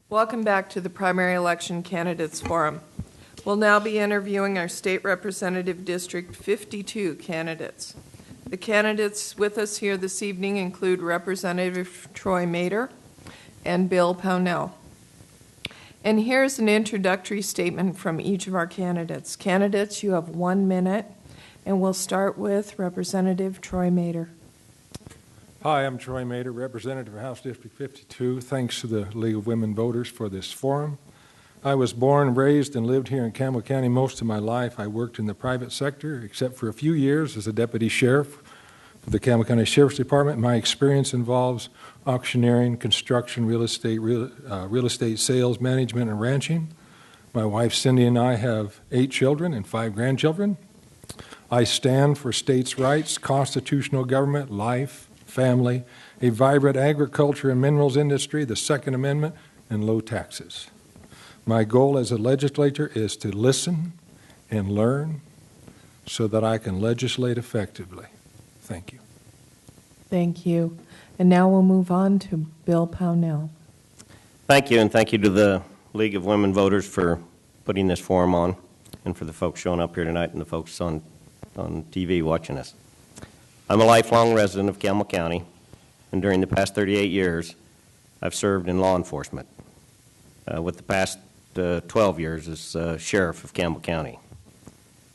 Welcome back to the Primary Election Candidates Forum. We'll now be interviewing our State Representative District 52 candidates. The candidates with us here this evening include Representative Troy Mader and Bill Pownell. And here's an introductory statement from each of our candidates. Candidates, you have 1 minute, and we'll start with Representative Troy Mader. Hi, I'm Troy Mader, representative of House District 52. Thanks to the League of Women Voters for this forum. I was born, raised, and lived here in Campbell County most of my life. I worked in the private sector, except for a few years as a deputy sheriff for the Campbell County Sheriff's Department. My experience involves auctioneering, construction, real estate sales, management, and ranching. My wife Cindy and I have 8 children and 5 grandchildren. I stand for states' rights, constitutional government, life, family, a vibrant agriculture and minerals industry, the Second Amendment, and low taxes. My goal as a legislator is to listen and learn so that I can legislate effectively. Thank you. Thank you. And now we'll move on to Bill Pownell. Thank you, and thank you to the League of Women Voters for putting this forum on, and for the folks showing up here tonight and the folks on TV watching us. I'm a lifelong resident of Campbell County, and during the past 38 years, I've served in law enforcement, with the past 12 years as sheriff of Campbell County.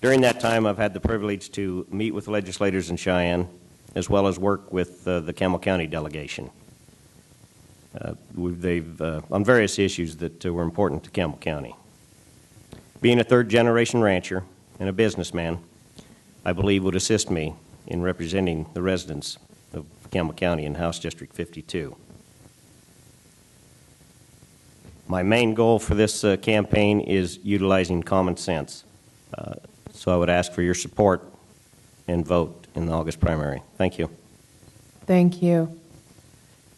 During that time, I've had the privilege to meet with legislators in Cheyenne, as well as work with the Campbell County delegation. On various issues that were important to Campbell County. Being a third-generation rancher and a businessman, I believe would assist me in representing the residents of Campbell County in House District 52. My main goal for this campaign is utilizing common sense. So I would ask for your support and vote in the August primary. Thank you. Thank you.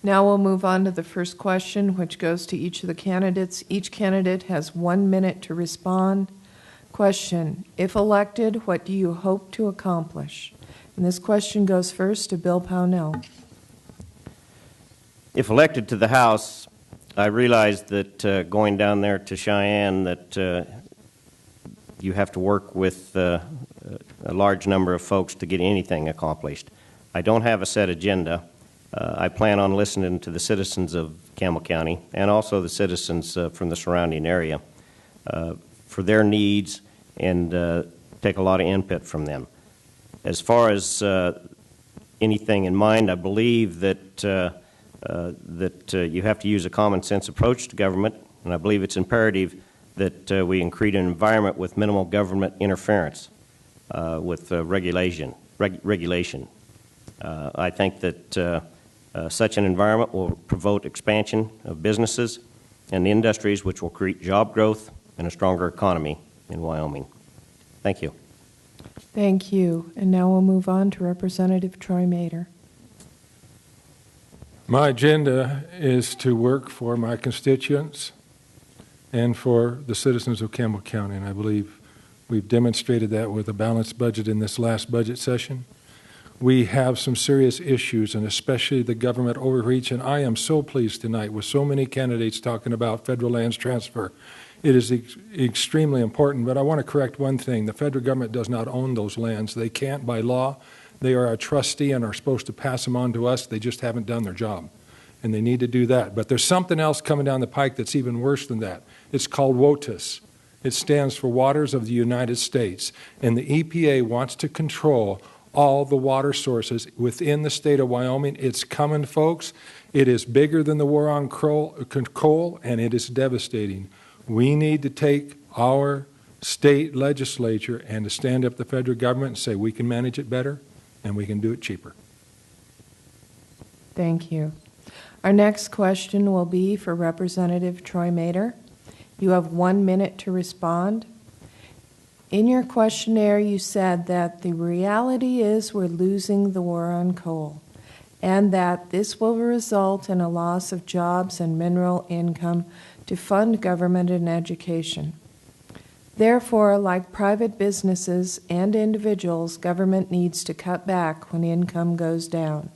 Now we'll move on to the first question, which goes to each of the candidates. Each candidate has 1 minute to respond. Question: if elected, what do you hope to accomplish? And this question goes first to Bill Pownell. If elected to the House, I realize that going down there to Cheyenne that you have to work with a large number of folks to get anything accomplished. I don't have a set agenda. I plan on listening to the citizens of Campbell County and also the citizens from the surrounding area for their needs and take a lot of input from them. As far as anything in mind, I believe that you have to use a common sense approach to government, and I believe it's imperative that we create an environment with minimal government interference with regulation. I think that such an environment will promote expansion of businesses and industries, which will create job growth and a stronger economy in Wyoming. Thank you. Thank you. And now we'll move on to Representative Troy Mader. My agenda is to work for my constituents and for the citizens of Campbell County, and I believe we've demonstrated that with a balanced budget in this last budget session. We have some serious issues, and especially the government overreach, and I am so pleased tonight with so many candidates talking about federal lands transfer. It is extremely important, but I want to correct one thing. The federal government does not own those lands. They can't by law. They are a trustee and are supposed to pass them on to us. They just haven't done their job, and they need to do that. But there's something else coming down the pike that's even worse than that. It's called WOTUS. It stands for Waters of the United States, and the EPA wants to control all the water sources within the state of Wyoming. It's coming, folks. It is bigger than the war on coal, and it is devastating. We need to take our state legislature and to stand up the federal government and say we can manage it better and we can do it cheaper. Thank you. Our next question will be for Representative Troy Mader. You have 1 minute to respond. In your questionnaire, you said that the reality is we're losing the war on coal and that this will result in a loss of jobs and mineral income to fund government and education. Therefore, like private businesses and individuals, government needs to cut back when income goes down.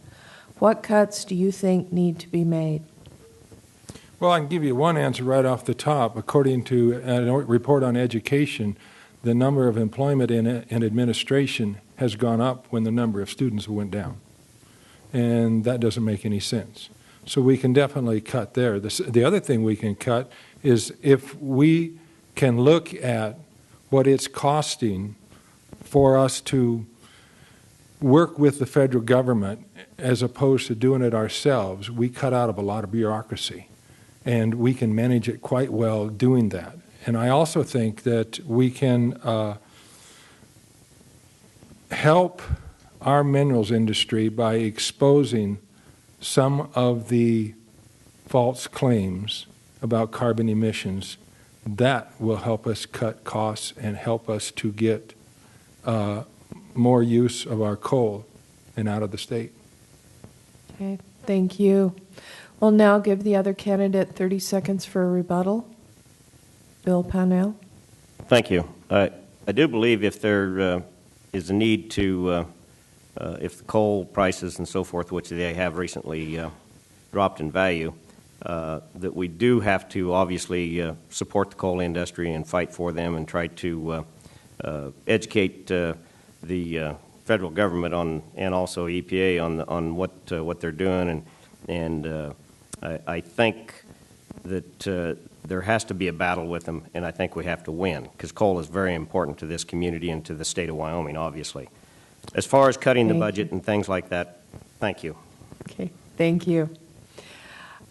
What cuts do you think need to be made? Well, I can give you one answer right off the top. According to a report on education, the number of employment in administration has gone up when the number of students went down. And that doesn't make any sense. So we can definitely cut there. The other thing we can cut is if we can look at what it's costing for us to work with the federal government as opposed to doing it ourselves, we cut out of a lot of bureaucracy. And we can manage it quite well doing that. And I also think that we can help our minerals industry by exposing some of the false claims about carbon emissions. That will help us cut costs and help us to get more use of our coal and out of the state. Okay, thank you. We'll now give the other candidate 30 seconds for a rebuttal. Bill Pownell. Thank you. I do believe if there is a need to, if the coal prices and so forth, which they have recently dropped in value, that we do have to obviously support the coal industry and fight for them and try to educate the federal government on, and also EPA on what they're doing, and I think that there has to be a battle with them, and I think we have to win, because coal is very important to this community and to the state of Wyoming, obviously. As far as cutting the budget and things like that, thank you. Okay, thank you.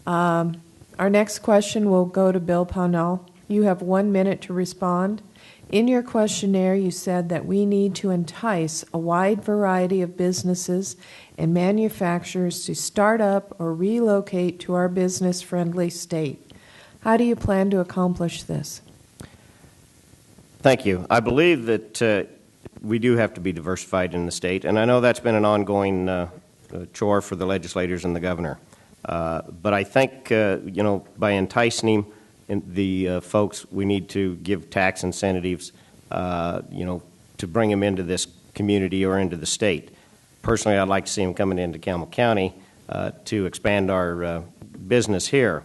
Our next question will go to Bill Pownell. You have 1 minute to respond. In your questionnaire, you said that we need to entice a wide variety of businesses and manufacturers to start up or relocate to our business-friendly state. How do you plan to accomplish this? Thank you. I believe that we do have to be diversified in the state, and I know that's been an ongoing chore for the legislators and the governor. But I think, by enticing the folks, we need to give tax incentives, to bring them into this community or into the state. Personally, I'd like to see them coming into Campbell County to expand our business here.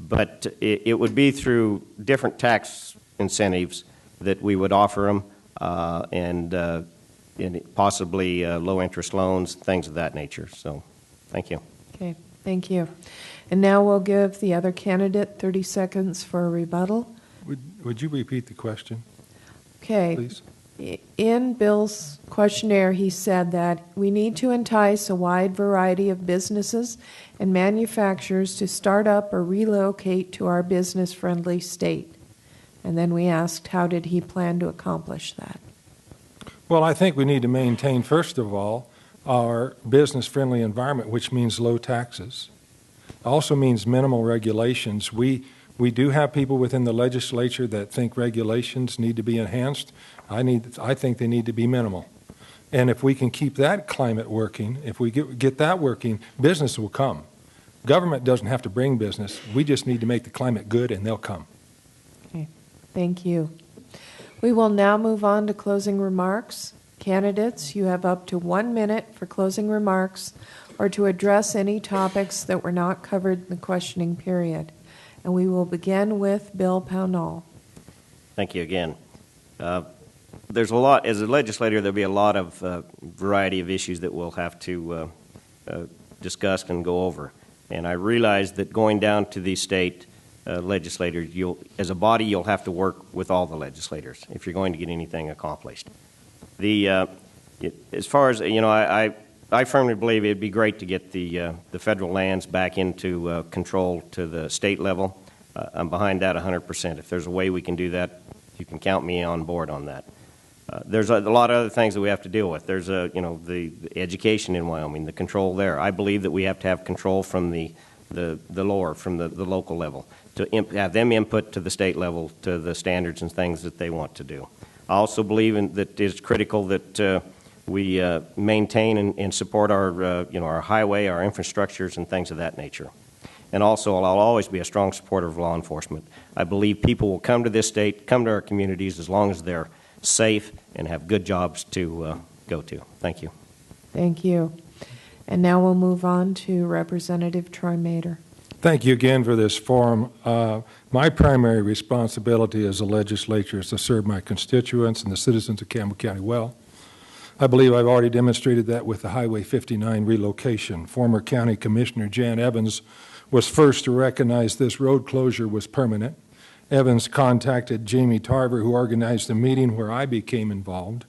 But it would be through different tax incentives that we would offer them, and possibly low-interest loans, things of that nature. So, thank you. Okay, thank you. And now we'll give the other candidate 30 seconds for a rebuttal. Would you repeat the question, Okay. please? In Bill's questionnaire, he said that we need to entice a wide variety of businesses and manufacturers to start up or relocate to our business-friendly state. And then we asked, how did he plan to accomplish that? Well, I think we need to maintain, first of all, our business-friendly environment, which means low taxes. Also means minimal regulations. We do have people within the legislature that think regulations need to be enhanced. I think they need to be minimal. And if we can keep that climate working, if we get that working, business will come. Government doesn't have to bring business. We just need to make the climate good, and they'll come. Okay, thank you. We will now move on to closing remarks. Candidates, you have up to 1 minute for closing remarks or to address any topics that were not covered in the questioning period. And we will begin with Bill Pownell. Thank you again. There's a lot, as a legislator, there'll be a lot of variety of issues that we'll have to discuss and go over. And I realize that going down to the state legislators, as a body, you'll have to work with all the legislators if you're going to get anything accomplished. As far as, I firmly believe it'd be great to get the federal lands back into control to the state level. I'm behind that 100%. If there's a way we can do that, you can count me on board on that. There's a lot of other things that we have to deal with. There's the education in Wyoming, the control there. I believe that we have to have control from the lower, from the local level, to have them input to the state level to the standards and things that they want to do. I also believe that it's critical that we maintain and support our highway, our infrastructures, and things of that nature. And also, I'll always be a strong supporter of law enforcement. I believe people will come to this state, come to our communities, as long as they're safe and have good jobs to go to. Thank you. Thank you. And now we'll move on to Representative Troy Mader. Thank you again for this forum. My primary responsibility as a legislature is to serve my constituents and the citizens of Campbell County well. I believe I've already demonstrated that with the Highway 59 relocation. Former County Commissioner Jan Evans was first to recognize this road closure was permanent. Evans contacted Jamie Tarver, who organized a meeting where I became involved.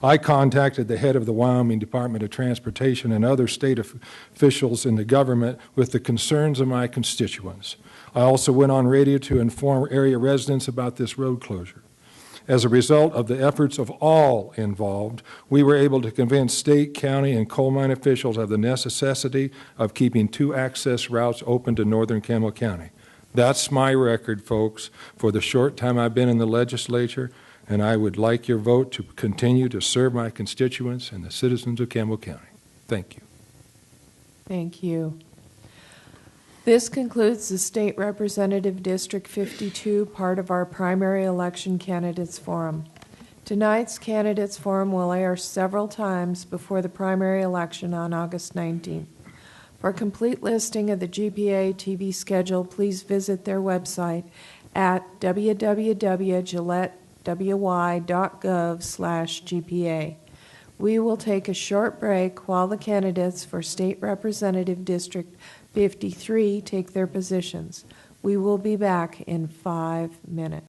I contacted the head of the Wyoming Department of Transportation and other state officials in the government with the concerns of my constituents. I also went on radio to inform area residents about this road closure. As a result of the efforts of all involved, we were able to convince state, county, and coal mine officials of the necessity of keeping 2 access routes open to northern Campbell County. That's my record, folks, for the short time I've been in the legislature, and I would like your vote to continue to serve my constituents and the citizens of Campbell County. Thank you. Thank you. This concludes the State Representative District 52 part of our primary election candidates forum. Tonight's candidates forum will air several times before the primary election on August 19th. For a complete listing of the GPA TV schedule, please visit their website at www.gillettewy.gov/GPA. We will take a short break while the candidates for State Representative District 53 take their positions. We will be back in 5 minutes.